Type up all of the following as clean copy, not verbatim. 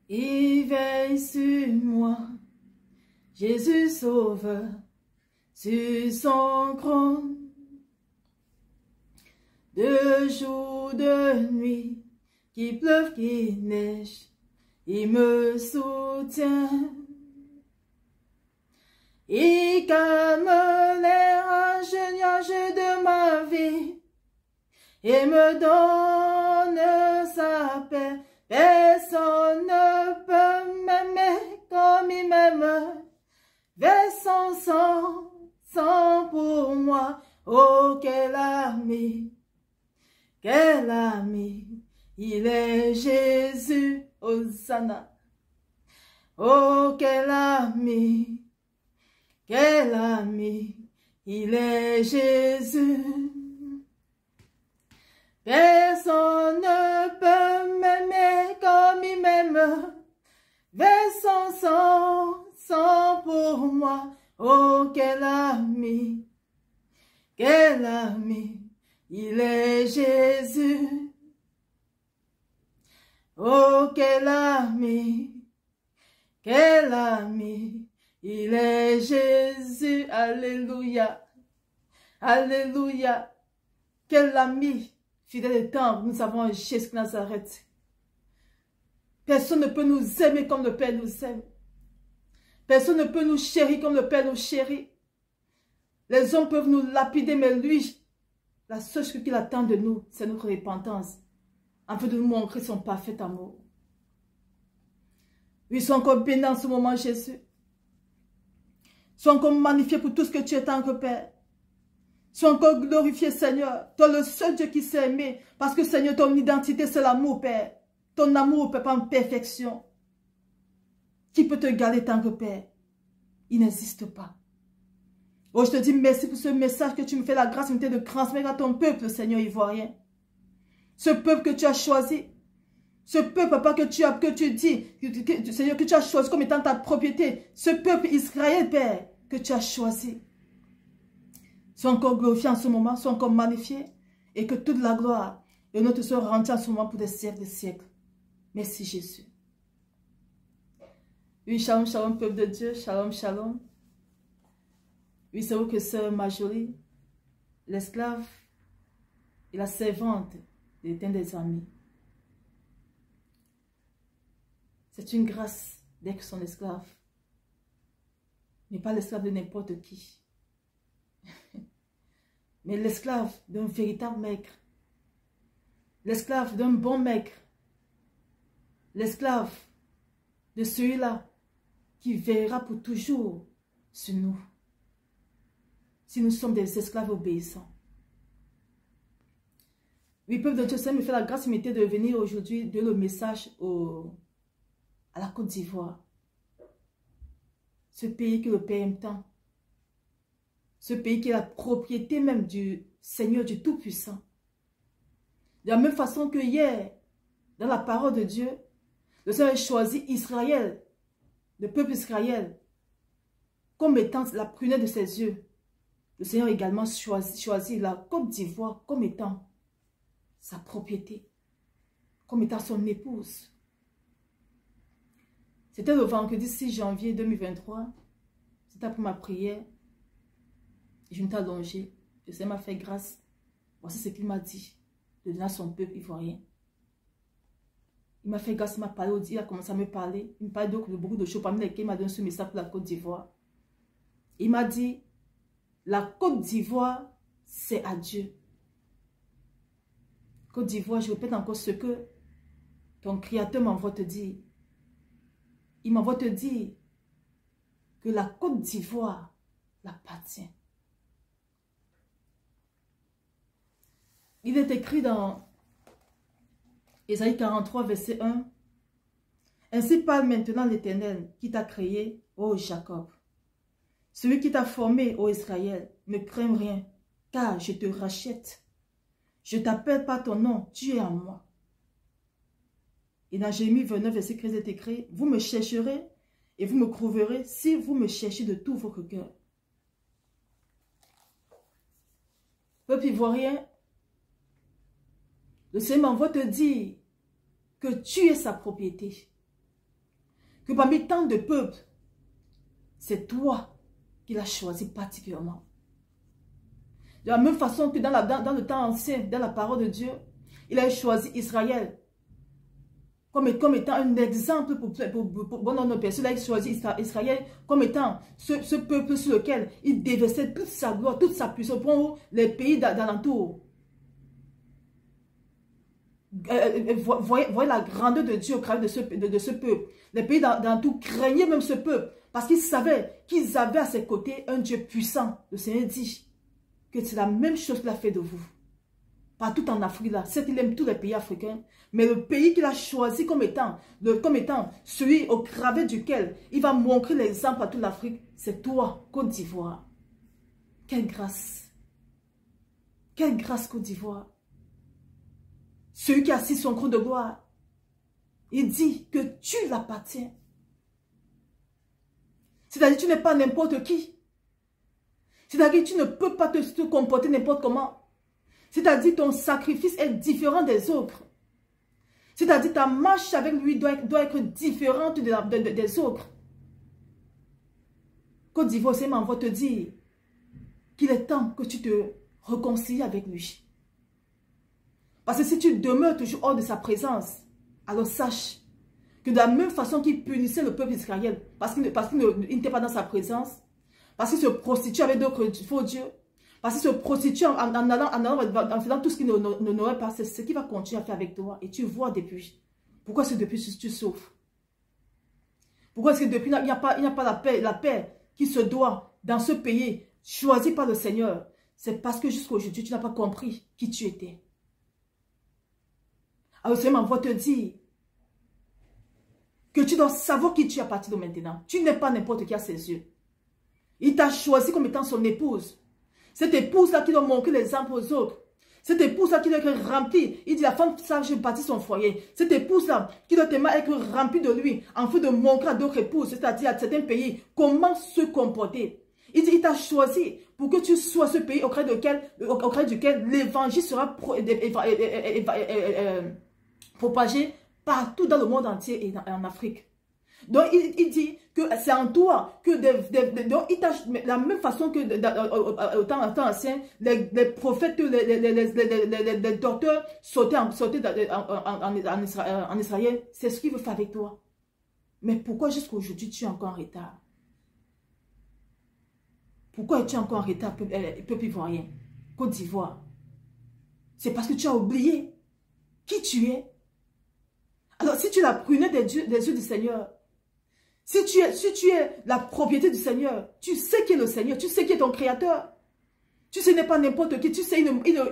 Il veille sur moi, Jésus sauveur, sur son trône. De jour, de nuit, qu'il pleuve, qu'il neige, il me soutient. Il calme les rages, nuages de ma vie et me donne sa paix. Personne ne peut m'aimer comme il m'aime. Verse son sang pour moi. Oh, quel ami, il est Jésus, Hosanna. Oh, quel ami, il est Jésus. Personne ne peut m'aimer comme il m'aime. Verse son sang pour moi. Oh, quel ami, il est Jésus. Oh, quel ami, il est Jésus. Alléluia, alléluia. Quel ami fidèle et tendre nous avons en Jésus de Nazareth. Personne ne peut nous aimer comme le Père nous aime. Personne ne peut nous chérir comme le Père nous chérit. Les hommes peuvent nous lapider, mais lui, la seule chose qu'il attend de nous, c'est notre repentance, afin de nous montrer son parfait amour. Oui, sois encore béni en ce moment, Jésus. Sois encore magnifié pour tout ce que tu es en tant que Père. Sois encore glorifié, Seigneur. Toi, le seul Dieu qui s'est aimé. Parce que, Seigneur, ton identité, c'est l'amour, Père. Ton amour, Père, en perfection. Qui peut te garder tant que Père? Il n'existe pas. Oh, je te dis merci pour ce message que tu me fais la grâce de transmettre à ton peuple, Seigneur ivoirien. Ce peuple que tu as choisi. Ce peuple, papa, que tu dis, Seigneur, que tu as choisi comme étant ta propriété. Ce peuple Israël, Père, que tu as choisi. Sois encore glorifié en ce moment, sois encore magnifié. Et que toute la gloire et l'honneur te soit rendue en ce moment pour des siècles et des siècles. Merci Jésus. Oui, shalom, shalom, peuple de Dieu. Shalom, shalom. Oui, c'est vous que sœur Marjorie, l'esclave et la servante de l'Éternel des armées. C'est une grâce d'être son esclave. Mais pas l'esclave de n'importe qui. Mais l'esclave d'un véritable maître. L'esclave d'un bon maître. L'esclave de celui-là qui veillera pour toujours sur nous. Si nous sommes des esclaves obéissants. Oui, peuple de Dieu, ça me fait la grâce de venir aujourd'hui de le message à la Côte d'Ivoire. Ce pays que le Père aime tant. Ce pays qui est la propriété même du Seigneur du Tout-Puissant. De la même façon que hier, dans la parole de Dieu, le Seigneur a choisi Israël, le peuple Israël, comme étant la prunelle de ses yeux. Le Seigneur a également choisi la Côte d'Ivoire comme étant sa propriété, comme étant son épouse. C'était le vendredi 6 janvier 2023. C'était pour ma prière. Je me suis allongée. Le Seigneur m'a fait grâce. Voici ce qu'il m'a dit de donner à son peuple ivoirien. Il m'a fait grâce, il m'a parlé, il a commencé à me parler. Il me parlait de beaucoup de choses, parmi lesquelles il m'a donné ce message pour la Côte d'Ivoire. Il m'a dit, la Côte d'Ivoire, c'est à Dieu. Côte d'Ivoire, je répète encore ce que ton Créateur m'envoie te dire. Il m'envoie te dire que la Côte d'Ivoire l'appartient. Il est écrit dans Ésaïe 43, verset 1. Ainsi parle maintenant l'Éternel qui t'a créé, ô Jacob. Celui qui t'a formé, ô Israël, ne crains rien, car je te rachète. Je t'appelle par ton nom, tu es en moi. Et dans Jérémie 29, verset 13 est écrit, vous me chercherez et vous me trouverez si vous me cherchez de tout votre cœur. Peuple ivoirien, le Seigneur m'envoie te dire que tu es sa propriété. que parmi tant de peuples, c'est toi qui l'as choisi particulièrement. De la même façon que dans le temps ancien, dans la parole de Dieu, il a choisi Israël comme étant un exemple pour notre personne. Il a choisi Israël comme étant ce peuple sur lequel il déversait toute sa gloire, toute sa puissance pour les pays d'alentour. Voyez la grandeur de Dieu au travers de ce peuple. Les pays d'alentour craignaient même ce peuple parce qu'ils savaient qu'ils avaient à ses côtés un Dieu puissant. Le Seigneur dit que c'est la même chose qu'il a fait de vous. Partout en Afrique, là, certes, il aime tous les pays africains, mais le pays qu'il a choisi comme étant celui au travers duquel il va montrer l'exemple à toute l'Afrique, c'est toi, Côte d'Ivoire. Quelle grâce! Quelle grâce, Côte d'Ivoire! Celui qui a assis son trône de gloire, il dit que tu l'appartiens. C'est-à-dire que tu n'es pas n'importe qui. C'est-à-dire que tu ne peux pas te comporter n'importe comment. C'est-à-dire que ton sacrifice est différent des autres. C'est-à-dire que ta marche avec lui doit être différente des autres. Côte d'Ivoire, c'est m'envoie te dire qu'il est temps que tu te réconcilies avec lui. Parce que si tu demeures toujours hors de sa présence, alors sache que de la même façon qu'il punissait le peuple d'Israël, parce qu'il n'était pas dans sa présence, parce qu'il se prostitue avec d'autres faux dieux, parce qu'il se prostitue en faisant tout ce qu'il n'aurait pas, c'est ce qu'il va continuer à faire avec toi. Et tu vois depuis. Pourquoi est-ce que depuis tu souffres? Pourquoi est-ce que depuis il n'y a pas la paix qui se doit dans ce pays choisi par le Seigneur? C'est parce que jusqu'à aujourd'hui, tu n'as pas compris qui tu étais. Alors le Seigneur m'envoie te dire que tu dois savoir qui tu es à partir de maintenant. Tu n'es pas n'importe qui à ses yeux. Il t'a choisi comme étant son épouse. Cette épouse-là qui doit montrer l'exemple aux autres. Cette épouse-là qui doit être remplie. Il dit la femme sage bâtit son foyer. Cette épouse-là qui doit tellement être remplie de lui, en fait de montrer à d'autres épouses, c'est-à-dire à certains pays, comment se comporter. Il dit, il t'a choisi pour que tu sois ce pays auprès duquel l'évangile sera propagé partout dans le monde entier et en Afrique. Donc, il dit que c'est en toi que donc, de la même façon que au temps ancien, les prophètes, les docteurs sautaient en Israël. C'est ce qu'il veut faire avec toi. Mais pourquoi jusqu'à aujourd'hui tu es encore en retard? Pourquoi es-tu encore en retard, peuple ivoirien, Côte d'Ivoire? C'est parce que tu as oublié qui tu es. Alors, si tu la prunais des yeux du Seigneur, si tu es la propriété du Seigneur, tu sais qui est le Seigneur, tu sais qui est ton Créateur. Tu sais, il n'est pas n'importe qui, tu sais, il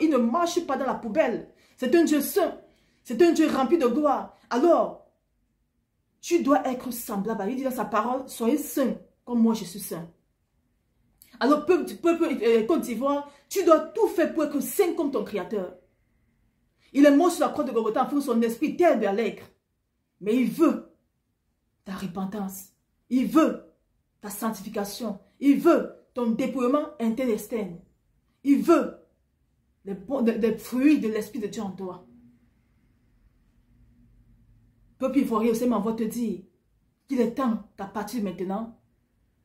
ne marche pas dans la poubelle. C'est un Dieu saint, c'est un Dieu rempli de gloire. Alors, tu dois être semblable. Il dit dans sa parole, soyez saints comme moi je suis saint. Alors, peuple Côte d'Ivoire, tu dois tout faire pour être saint comme ton Créateur. Il est mort sur la croix de Golgotha en faisant son esprit tel vers l'aigle. Mais il veut ta repentance. Il veut ta sanctification. Il veut ton dépouillement interne. Il veut les fruits de l'Esprit de Dieu en toi. Peuple ivoirien aussi m'envoie te dire qu'il est temps qu'à partir de maintenant,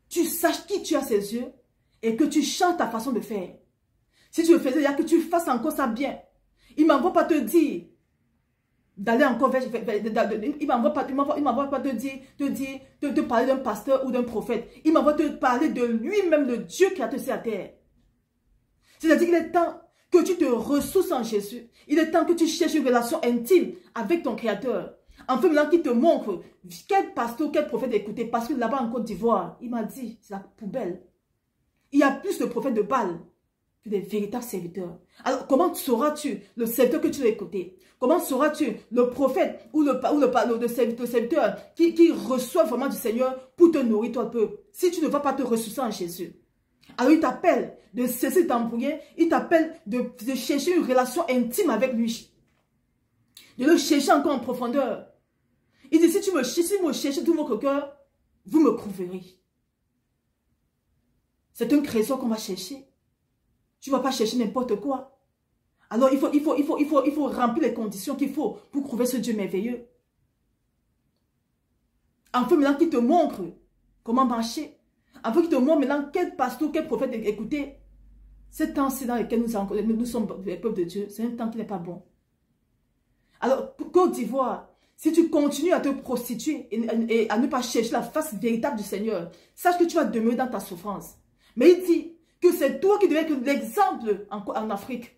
tu saches qui tu as à ses yeux et que tu changes ta façon de faire. Si tu le faisais, il y a que tu fasses encore ça bien. Il ne m'envoie pas te dire d'aller encore vers... Il ne m'envoie pas te dire, te parler d'un pasteur ou d'un prophète. Il m'envoie te parler de lui-même, le Dieu qui a te sur la terre. C'est-à-dire qu'il est temps que tu te ressources en Jésus. Il est temps que tu cherches une relation intime avec ton Créateur. Enfin, maintenant qu'il te montre quel pasteur, quel prophète écouter. Parce que là-bas en Côte d'Ivoire, il m'a dit, c'est la poubelle. Il y a plus de prophètes de Baal que des véritables serviteurs. Alors, comment sauras-tu le serviteur que tu dois écouter? Comment sauras-tu le prophète ou le serviteur qui reçoit vraiment du Seigneur pour te nourrir toi le peuple? Si tu ne vas pas te ressourcer en Jésus. Alors, il t'appelle de cesser de t'embrouiller. Il t'appelle de chercher une relation intime avec lui. De le chercher encore en profondeur. Il dit, si vous me cherchez tout votre cœur, vous me trouverez. C'est un trésor qu'on va chercher. Tu ne vas pas chercher n'importe quoi. Alors, il faut remplir les conditions qu'il faut pour trouver ce Dieu merveilleux. Afin maintenant qu'il te montre comment marcher. Afin qu'il te montre maintenant quel pasteur, quel prophète écouter. Ce temps-ci dans lequel nous sommes les peuples de Dieu, c'est un temps qui n'est pas bon. Alors, Côte d'Ivoire, si tu continues à te prostituer et à ne pas chercher la face véritable du Seigneur, sache que tu vas demeurer dans ta souffrance. Mais il dit que c'est toi qui devais être l'exemple en Afrique.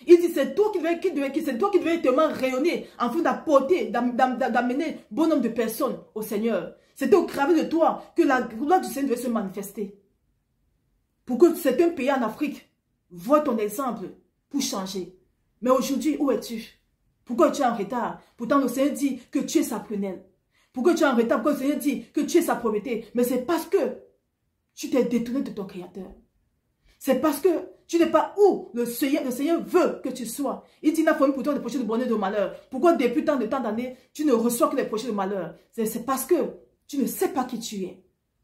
Il dit c'est toi qui devais tellement rayonner afin d'apporter, d'amener bon nombre de personnes au Seigneur. C'était au travers de toi que la gloire du Seigneur devait se manifester. Pour que certains pays en Afrique voient ton exemple pour changer. Mais aujourd'hui, où es-tu? Pourquoi tu es en retard? Pourtant, le Seigneur dit que tu es sa prunelle. Pourquoi tu es en retard? Pourquoi le Seigneur dit que tu es sa propriété? Mais c'est parce que tu t'es détourné de ton Créateur. C'est parce que tu n'es pas où le Seigneur veut que tu sois. Il dit, il n'a pas pour toi des projets de bonheur et de malheur. Pourquoi depuis tant d'années, tu ne reçois que les projets de malheur? C'est parce que tu ne sais pas qui tu es.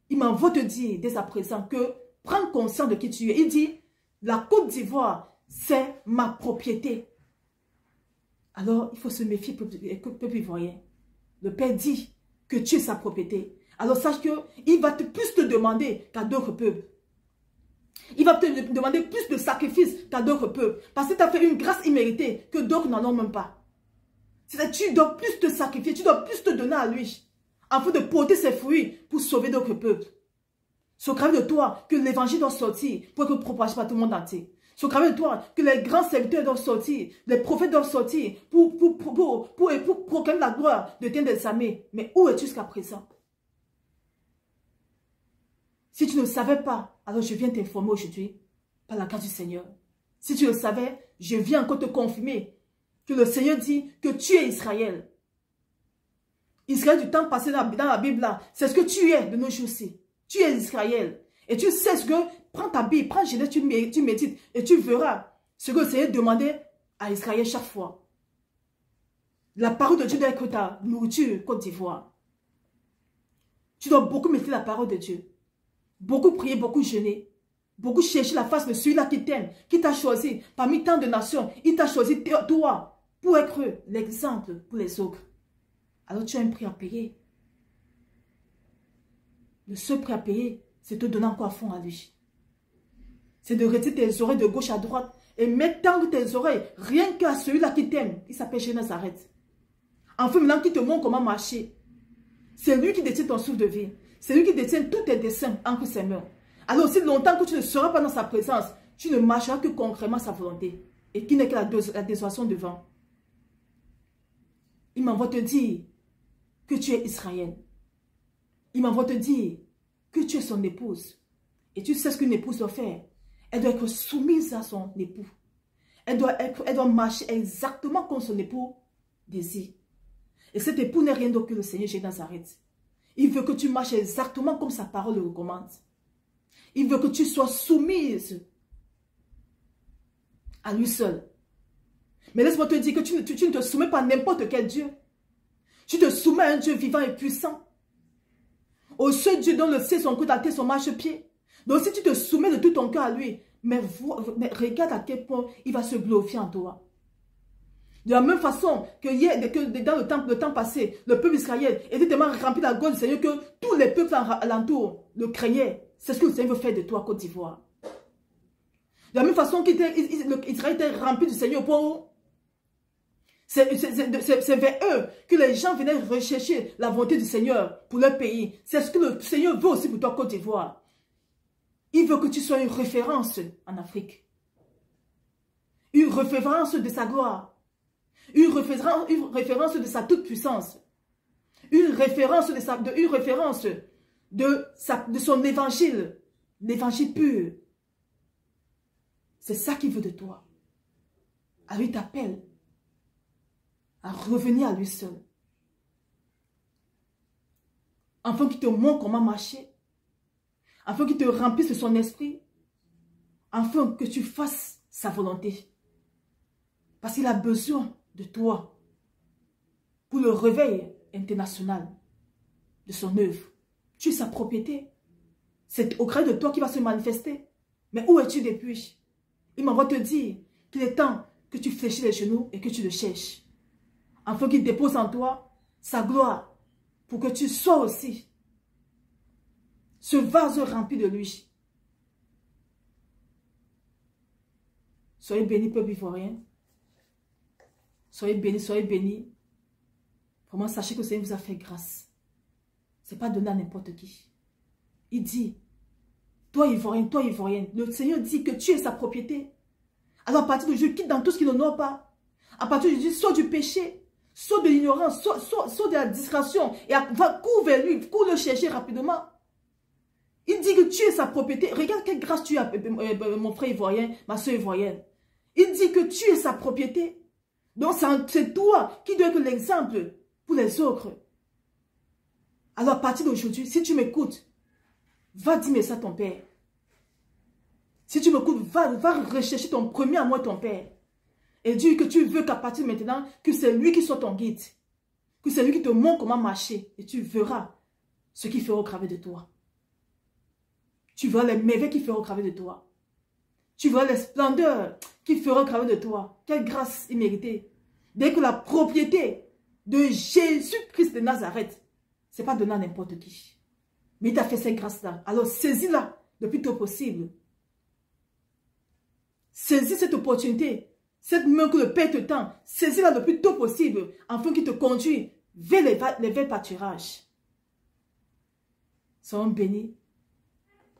Il m'envoie te dire dès à présent que prends conscience de qui tu es. Il dit, la Côte d'Ivoire, c'est ma propriété. Alors, il faut se méfier, peuple ivoirien. Le Père dit que tu es sa propriété. Alors, sache qu'il va plus te demander qu'à d'autres peuples. Il va te demander plus de sacrifices qu'à d'autres peuples. Parce que tu as fait une grâce imméritée que d'autres n'en ont même pas. C'est-à-dire tu dois plus te sacrifier, tu dois plus te donner à lui. Afin de porter ses fruits pour sauver d'autres peuples. C'est au travers de toi que l'évangile doit sortir pour être propagé par tout le monde entier. C'est au travers de toi que les grands serviteurs doivent sortir, les prophètes doivent sortir pour proclamer la gloire de Dieu des armées. Mais où es-tu jusqu'à présent? Si tu ne le savais pas, alors je viens t'informer aujourd'hui par la grâce du Seigneur. Si tu le savais, je viens encore te confirmer que le Seigneur dit que tu es Israël. Israël du temps passé dans la Bible là, c'est ce que tu es de nos jours-ci. Tu es Israël. Et tu sais ce que, prends ta Bible, prends Genèse, tu médites et tu verras ce que le Seigneur demandait à Israël chaque fois. La parole de Dieu doit être ta nourriture, Côte d'Ivoire. Tu dois beaucoup méditer la parole de Dieu. Beaucoup prier, beaucoup jeûner. Beaucoup chercher la face de celui-là qui t'aime, qui t'a choisi parmi tant de nations. Il t'a choisi toi pour être l'exemple pour les autres. Alors tu as un prix à payer. Le seul prix à payer, c'est te donner encore à fond à lui. C'est de retirer tes oreilles de gauche à droite et mettre tant tes oreilles rien qu'à celui-là qui t'aime. Il s'appelle Jésus Nazareth. Enfin, maintenant qui te montre comment marcher. C'est lui qui détient ton souffle de vie. C'est lui qui détient tous tes desseins entre ses mains. Alors aussi longtemps que tu ne seras pas dans sa présence, tu ne marcheras que concrètement sa volonté. Et qui n'est que la désolation devant. Il m'envoie te dire que tu es Israël. Il m'envoie te dire que tu es son épouse. Et tu sais ce qu'une épouse doit faire. Elle doit être soumise à son époux. Elle doit marcher exactement comme son époux désire. Et cet époux n'est rien d'autre que le Seigneur Jésus Nazareth. Il veut que tu marches exactement comme sa parole le recommande. Il veut que tu sois soumise à lui seul. Mais laisse-moi te dire que tu ne te soumets pas à n'importe quel Dieu. Tu te soumets à un Dieu vivant et puissant. Au seul Dieu dont le ciel, son cou, la terre, son marchepied. Donc si tu te soumets de tout ton cœur à lui, mais regarde à quel point il va se glorifier en toi. De la même façon que dans le temps passé, le peuple d'Israël était tellement rempli de la gloire du Seigneur que tous les peuples alentour le craignaient. C'est ce que le Seigneur veut faire de toi, Côte d'Ivoire. De la même façon qu'Israël était rempli du Seigneur pour... C'est vers eux que les gens venaient rechercher la volonté du Seigneur pour leur pays. C'est ce que le Seigneur veut aussi pour toi, Côte d'Ivoire. Il veut que tu sois une référence en Afrique. Une référence de sa gloire. Une référence de sa toute-puissance. Une référence de son évangile. L'évangile pur. C'est ça qu'il veut de toi. À lui t'appelle. À revenir à lui seul. Afin qu'il te montre comment marcher. Afin qu'il te remplisse de son esprit. Afin que tu fasses sa volonté. Parce qu'il a besoin de toi pour le réveil international de son œuvre. Tu es sa propriété. C'est auprès de toi qui va se manifester. Mais où es-tu depuis? Il m'envoie te dire qu'il est temps que tu fléchis les genoux et que tu le cherches. Afin qu'il dépose en toi sa gloire pour que tu sois aussi ce vase rempli de lui. Soyez bénis, peuple ivoirien. Soyez bénis, soyez bénis. Vraiment, sachez que le Seigneur vous a fait grâce. Ce n'est pas donné à n'importe qui. Il dit, toi ivoirien, toi ivoirienne, le Seigneur dit que tu es sa propriété. Alors à partir d'aujourd'hui, quitte dans tout ce qui n'honore pas. À partir d'aujourd'hui, sors du péché, sors de l'ignorance, sors de la distraction et cours vers lui, cours le chercher rapidement. Il dit que tu es sa propriété. Regarde quelle grâce tu as, mon frère ivoirien, ma soeur ivoirienne. Il dit que tu es sa propriété. Donc c'est toi qui dois être l'exemple pour les autres. Alors à partir d'aujourd'hui, si tu m'écoutes, va dire ça à ton père. Si tu m'écoutes, va rechercher ton premier amour, ton père. Et dis que tu veux qu'à partir de maintenant, que c'est lui qui soit ton guide. Que c'est lui qui te montre comment marcher. Et tu verras ce qui fera au travers de toi. Tu verras les merveilles qui feront au travers de toi. Tu verras les splendeurs qui feront au travers de toi. Quelle grâce imméritée. Dès que la propriété de Jésus-Christ de Nazareth, ce n'est pas donné à n'importe qui. Mais il t'a fait cette grâce-là. Alors saisis-la le plus tôt possible. Saisis cette opportunité. Cette main que le Père te tend. Saisis-la le plus tôt possible. Afin qu'il te conduise vers les verts pâturages. Soyons bénis.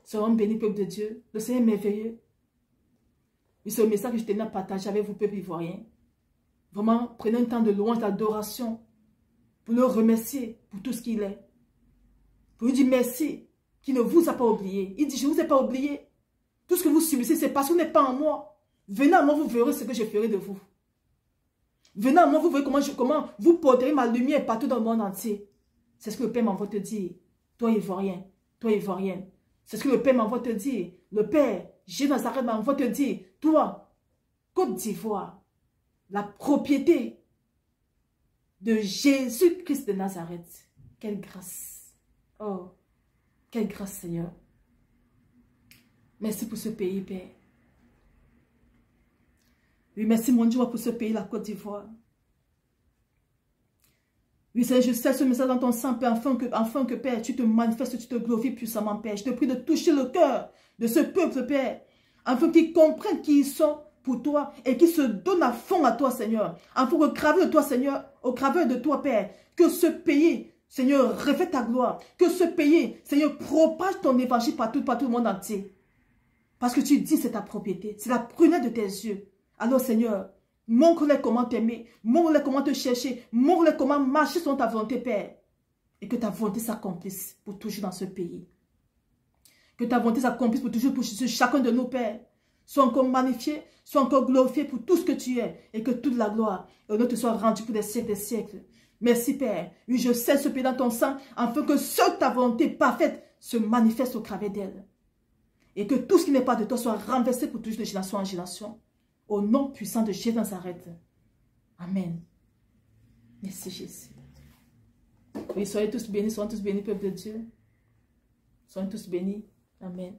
Soyons bénis, peuple de Dieu. Le Seigneur est merveilleux. Et c'est le message que je tenais à partager avec vous, peuple ivoirien. Vraiment, prenez un temps de louange, d'adoration. Pour le remercier pour tout ce qu'il est. Pour lui dire merci, qu'il ne vous a pas oublié. Il dit, je ne vous ai pas oublié. Tout ce que vous subissez, c'est parce que vous n'êtes pas en moi. Venez à moi, vous verrez ce que je ferai de vous. Venez à moi, vous verrez comment vous porterez ma lumière partout dans le monde entier. C'est ce que le Père m'envoie te dire. Toi, Ivoirien, toi, Ivoirienne. C'est ce que le Père m'envoie te dire. Le Père, Jésus Nazareth m'envoie te dire. Toi, Côte d'Ivoire, la propriété de Jésus-Christ de Nazareth. Quelle grâce. Oh, quelle grâce, Seigneur. Merci pour ce pays, Père. Oui, merci, mon Dieu, pour ce pays, la Côte d'Ivoire. Oui, Seigneur, je sais ce message dans ton sang, Père, afin que, Père, tu te manifestes, tu te glorifies puissamment, Père. Je te prie de toucher le cœur de ce peuple, Père, afin qu'ils comprennent qui ils sont pour toi et qu'ils se donnent à fond à toi, Seigneur. Afin qu'au travers de toi, Seigneur, au travers de toi, Père, que ce pays, Seigneur, reflète ta gloire. Que ce pays, Seigneur, propage ton évangile partout le monde entier. Parce que tu dis c'est ta propriété, c'est la prunelle de tes yeux. Alors, Seigneur, montre-les comment t'aimer, montre-les comment te chercher, montre-les comment marcher selon ta volonté, Père. Et que ta volonté s'accomplisse pour toujours dans ce pays. Que ta volonté s'accomplisse pour toujours pour chacun de nos pères. Sois encore magnifié, sois encore glorifié pour tout ce que tu es. Et que toute la gloire et l'honneur te soit rendue pour des siècles et des siècles. Merci, Père. Oui, je sais ce pays dans ton sang, afin que seule ta volonté parfaite se manifeste au travers d'elle. Et que tout ce qui n'est pas de toi soit renversé pour toujours de génération en génération. Au nom puissant de Jésus Nazareth. Amen. Merci Jésus. Oui, soyez tous bénis, peuple de Dieu. Soyez tous bénis. Amen.